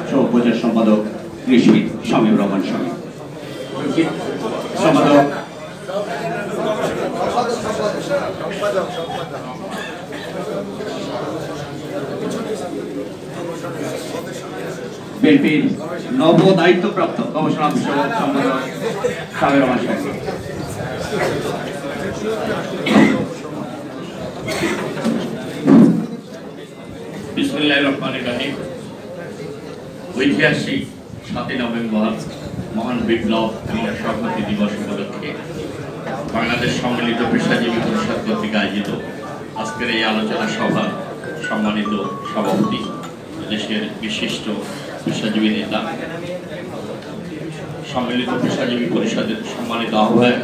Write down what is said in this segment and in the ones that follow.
সহ-প্রচার সম্পাদক কৃষি শামীম রহমান শামীম, সম্পাদক বিএনপির নব দায়িত্বপ্রাপ্ত গবেষণা বিষয়ক সম্পাদক শামীম রহমান শামীম। বিসমিল্লাহির রহমানির রহিম। ঐতিহাসিক ৭ই নভেম্বর মহান বিপ্লব সংহতি দিবস উপলক্ষে বাংলাদেশ সম্মিলিত পেশাজীবী পরিষদ কর্তৃক আয়োজিত আজকের এই আলোচনা সভার সম্মানিত সভাপতি, দেশের বিশিষ্ট পেশাজীবী নেতা, সম্মিলিত পেশাজীবী পরিষদের সম্মানিত আহ্বায়ক,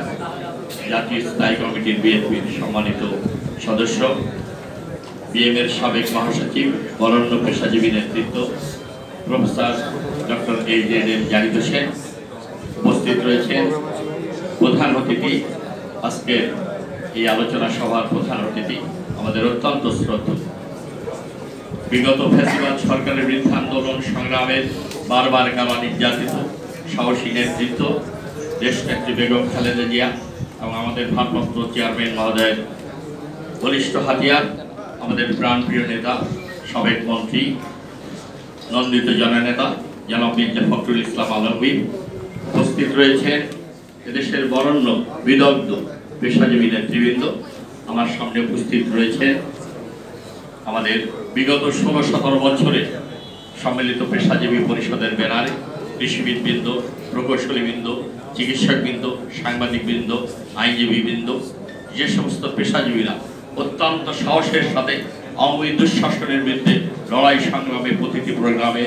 জাতীয় স্থায়ী কমিটির বিএনপির সম্মানিত সদস্য, বিএমের সাবেক মহাসচিব, বরেণ্য পেশাজীবী নেতৃত্ব professor doctor AJM Zahid Hossain, উপস্থিত রয়েছেন প্রধান অতিথি, আজকে এই আলোচনা সভার প্রধান অতিথি আমাদের অত্যন্ত শ্রদ্ধেয়, বিগত ফ্যাসিবাদ সরকারের বিরুদ্ধে আন্দোলন সংগ্রামের বারবার কারা নির্যাতিত সাহসী নেতৃত্ব দেশনেত্রী বেগম খালেদা জিয়া এবং আমাদের ভারপ্রাপ্ত চেয়ারম্যান মহোদয়ের বলিষ্ঠ হাতিয়ার, আমাদের প্রাণপ্রিয় নেতা, সাবেক মন্ত্রী, নন্দিত জননেতা জনাব মির্জা ফখরুল ইসলাম আলমগীর, উপস্থিত রয়েছেন এদেশের বরেণ্য বিদগ্ধ পেশাজীবী নেতৃবৃন্দ, আমার সামনে উপস্থিত রয়েছে আমাদের বিগত ১৬-১৭ বছরে সম্মিলিত পেশাজীবী পরিষদের ব্যানারে কৃষিবিদবৃন্দ, প্রকৌশলীবৃন্দ, চিকিৎসকবৃন্দ, সাংবাদিকবৃন্দ, আইনজীবীবৃন্দ, যে সমস্ত পেশাজীবীরা অত্যন্ত সাহসের সাথে আওয়ামী দুঃশাসনের বিরুদ্ধে লড়াই সংগ্রামে প্রতিটি প্রোগ্রামে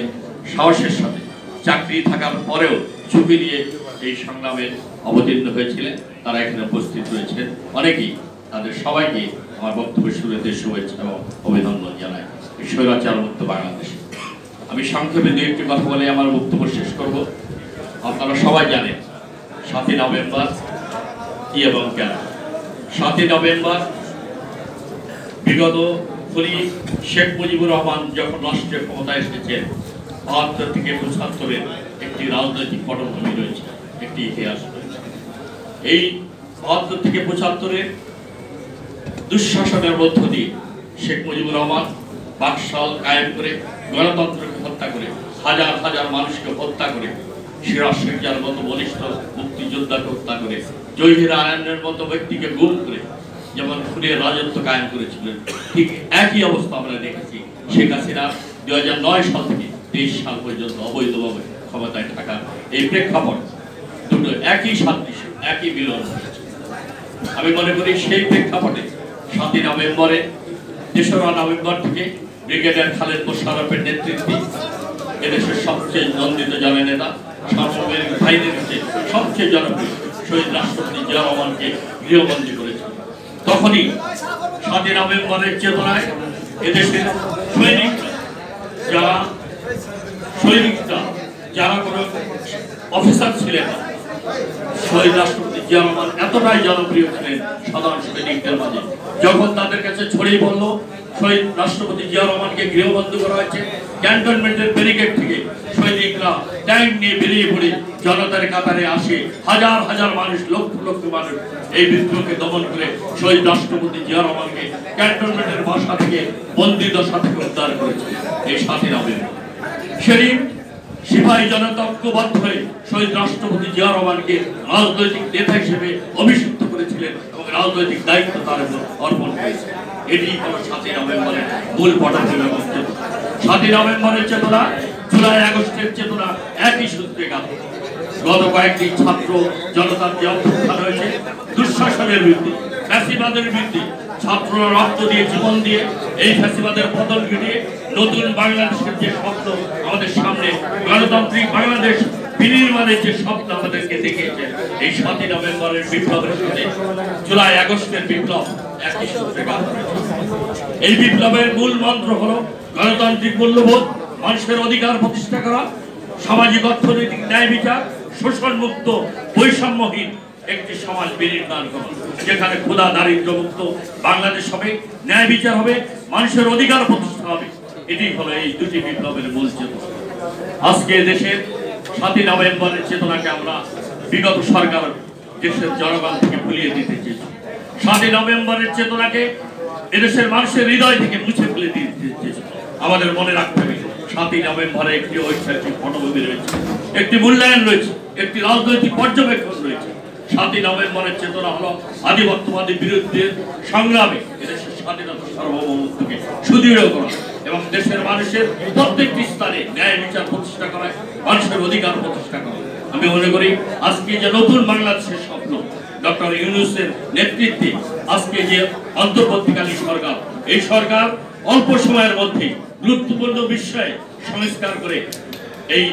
সাহসের সাথে চাকরি থাকার পরেও ঝুঁকি নিয়ে এই সংগ্রামে অবতীর্ণ হয়েছিলেন, তারা এখানে উপস্থিত রয়েছেন অনেকেই। তাদের সবাইকে আমার বক্তব্য শুরুতে শুভেচ্ছা এবং অভিনন্দন জানাই স্বৈরাচার মুক্ত বাংলাদেশ। আমি সংক্ষেপে দু একটি কথা বলে আমার বক্তব্য শেষ করব। আপনারা সবাই জানেন ৭ই নভেম্বর কি এবং কেন। ৭ই নভেম্বর বিগত শেখ মুজিবুর রহমান যখন রাষ্ট্রীয় ক্ষমতায় এসেছেন ৭২ থেকে ৭৫-এর একটি রাজনৈতিক পটভূমি রয়েছে, একটি ইতিহাস রয়েছে। এই ৭২ থেকে ৭৫-এর দুঃশাসনের মধ্য দিয়ে শেখ মুজিবুর রহমান বাকশাল কায়েম করে গণতন্ত্রকে হত্যা করে হাজার হাজার মানুষকে হত্যা করে, সিরাজ শেখজার মতো বলিষ্ঠ মুক্তিযোদ্ধাকে হত্যা করে, জহির আয়নের মতো ব্যক্তিকে গুম করে যেমন খুনের রাজত্ব কায়েম করেছিলেন, ঠিক একই অবস্থা আমরা দেখেছি শেখ হাসিনা ২০০৯ সাল থেকে ২৩ সাল পর্যন্ত অবৈধভাবে ক্ষমতায় থাকার এই প্রেক্ষাপট দুটো একই সাদৃশ্য, একই মিলন হয়েছে। আমি মনে করি সেই প্রেক্ষাপটে ৭ই নভেম্বরে ৩রা নভেম্বর থেকে ব্রিগেডিয়ার খালেদ মোশাররফের নেতৃত্বে এদেশের সবচেয়ে নন্দিত জননেতা, সার্বভৌমিক বাহিনীর কাছে সবচেয়ে জনপ্রিয় শহীদ রাষ্ট্রপতি জিয়া রহমানকে গৃহবন্দী করেছিল। তখনই ৭ই নভেম্বরের চেতনায় এদেশের সৈনিকরা যারা কোনো অফিসার ছিলেন না, শহীদ রাষ্ট্রপতি জিয়া রহমান এতটাই জনপ্রিয় ছিলেন সাধারণ সৈনিকদের মাঝে, যখন তাদের কাছে ছড়িয়ে পড়ল শহীদ রাষ্ট্রপতি জিয়া রহমানকে গৃহবন্দী করা হয়েছে, ক্যান্টনমেন্টের ব্যারিকেড থেকে সৈনিকরা ট্যাঙ্ক নিয়ে বেরিয়ে পড়ে জনতার কাতারে আসে, হাজার হাজার মানুষ, লক্ষ লক্ষ মানুষ এই বিদ্রোহকে দমন করে শহীদ রাষ্ট্রপতি জিয়া রহমানকে ক্যান্টনমেন্টের বাসা থেকে বন্দী দশা থেকে উদ্ধার করেছে। এই ৭ই নভেম্বর সেদিন সিপাহী জনতা ঐক্যবদ্ধ হয়ে শহীদ রাষ্ট্রপতি জিয়া রহমানকে রাজনৈতিক নেতা হিসেবে অভিষিক্ত করেছিলেন এবং রাজনৈতিক দায়িত্ব তার উপর অর্পণ করেছে। এটি হলো ৭ই নভেম্বরের মূল পটভূমি এবং চেতনা। ৭ই নভেম্বরের চেতনা, জুলাই আগস্টের চেতনা একই সূত্রে গাঁথা। গত কয়েকদিন ছাত্র জনতার যে অভ্যুত্থান হয়েছে দুঃশাসনের বিরুদ্ধে, ফ্যাসিবাদের বিরুদ্ধে, ছাত্ররা রক্ত দিয়ে, জীবন দিয়ে এই ফ্যাসিবাদের পতন ঘটিয়ে নতুন বাংলাদেশের যে স্বপ্ন আমাদের সামনে, গণতান্ত্রিক বাংলাদেশ বিনির্মাণের যে স্বপ্ন আমাদেরকে দেখিয়েছে, এই ৭ই নভেম্বরের বিপ্লবের সাথে জুলাই আগস্টের বিপ্লব একই সূত্রে গাঁথা। এই বিপ্লবের মূল মন্ত্র হলো গণতান্ত্রিক মূল্যবোধ, মানুষের অধিকার প্রতিষ্ঠা করা, সামাজিক অর্থনৈতিক ন্যায় বিচার, শোষণ মুক্ত বৈষম্যহীন একটি সমাজ বিনির্মাণ করা, যেখানে ক্ষুধা দারিদ্র মুক্ত বাংলাদেশ হবে, ন্যায় বিচার হবে, মানুষের অধিকার প্রতিষ্ঠা হবে। এটি হলো এই দুটি বিপ্লবের মূল চেতনা। আজকে দেশের 7ই নভেম্বরের চেতনাকে আমরা বিগত সরকার দেশের জনগণ থেকে ভুলিয়ে দিতে চেয়েছি। 7ই নভেম্বরের চেতনাকে এদেশের মানুষের হৃদয় থেকে মুছে ফেলে দিতে চেয়েছি। আমাদের মনে রাখতে হবে 7ই নভেম্বরে একটি ঐতিহাসিক পটভূমি রয়েছে, একটি মূল্যায়ন রয়েছে, একটি রাজনৈতিক পর্যবেক্ষণ রয়েছে। 7ই নভেম্বরের চেতনা হলো আধিপত্যবাদী বিরুদ্ধের সংগ্রামে এদেশের স্বাধীনতা সার্বভৌমত্বকে সুদৃঢ় করা এবং দেশের মানুষের প্রত্যেকটি স্থানে ন্যায় বিচার প্রতিষ্ঠা করা, মানুষের অধিকার প্রতিষ্ঠা করা। আমি মনে করি আজকে যে নতুন বাংলাদেশের স্বপ্ন ডক্টর ইউনূসের নেতৃত্বে আজকে যে অন্তর্বর্তীকালীন সরকার, এই সরকার অল্প সময়ের মধ্যে গুরুত্বপূর্ণ বিষয়ে সংস্কার করে এই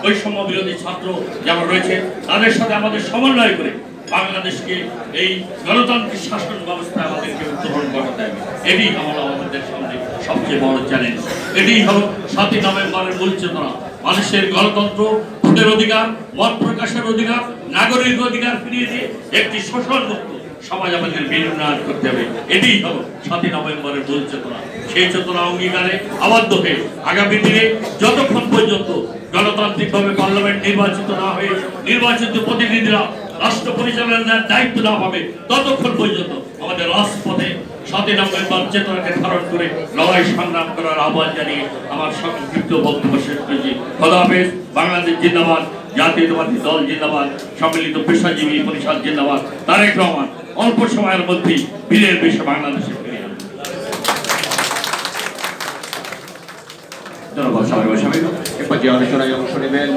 বৈষম্য বিরোধী ছাত্র যারা রয়েছে তাদের সাথে আমাদের সমন্বয় করে বাংলাদেশকে এই গণতান্ত্রিক শাসন ব্যবস্থায় আমাদেরকে উত্তরণ ঘটাতে হবে। এটি হলো আমাদের সামনে সবচেয়ে বড় চ্যালেঞ্জ। এটি হলো 7ই নভেম্বরের মূল চেতনা। মানুষের গণতন্ত্র, ভোটের অধিকার, মত প্রকাশের অধিকার, নাগরিক অধিকার ফিরিয়ে দিয়ে একটি শোষণমুক্ত সমাজ আমাদের বিনির্মাণ করতে হবে। এটি হলো 7ই নভেম্বরের মূল চেতনা। সেই চেতনা অঙ্গীকারে আবদ্ধ হয়ে আগামী দিনে যতক্ষণ পর্যন্ত গণতান্ত্রিকভাবে পার্লামেন্ট নির্বাচিত না হয়ে নির্বাচিত প্রতিনিধিরা রাষ্ট্র পরিচালনার দায়িত্ব না পাবে ততক্ষণ পর্যন্ত আমাদের রাজপথে 7ই নভেম্বর চেতনাকে ধারণ করে লড়াই সংগ্রাম করার আহ্বান জানিয়ে আমার সংক্ষিপ্ত বক্তব্য শেষ করেছি। খোদা হাফেজ। বাংলাদেশ জিন্দাবাদ, জাতীয়তাবাদী দল জিন্দাবাদ, সম্মিলিত পেশাজীবী পরিষদ জিন্দাবাদ। তারেক রহমান অল্প সময়ের মধ্যেই বীরের বেশে বাংলাদেশে ফিরে আসবে। ধন্যবাদ সবাই। এরপর যে আলোচনায় অংশ নেবেন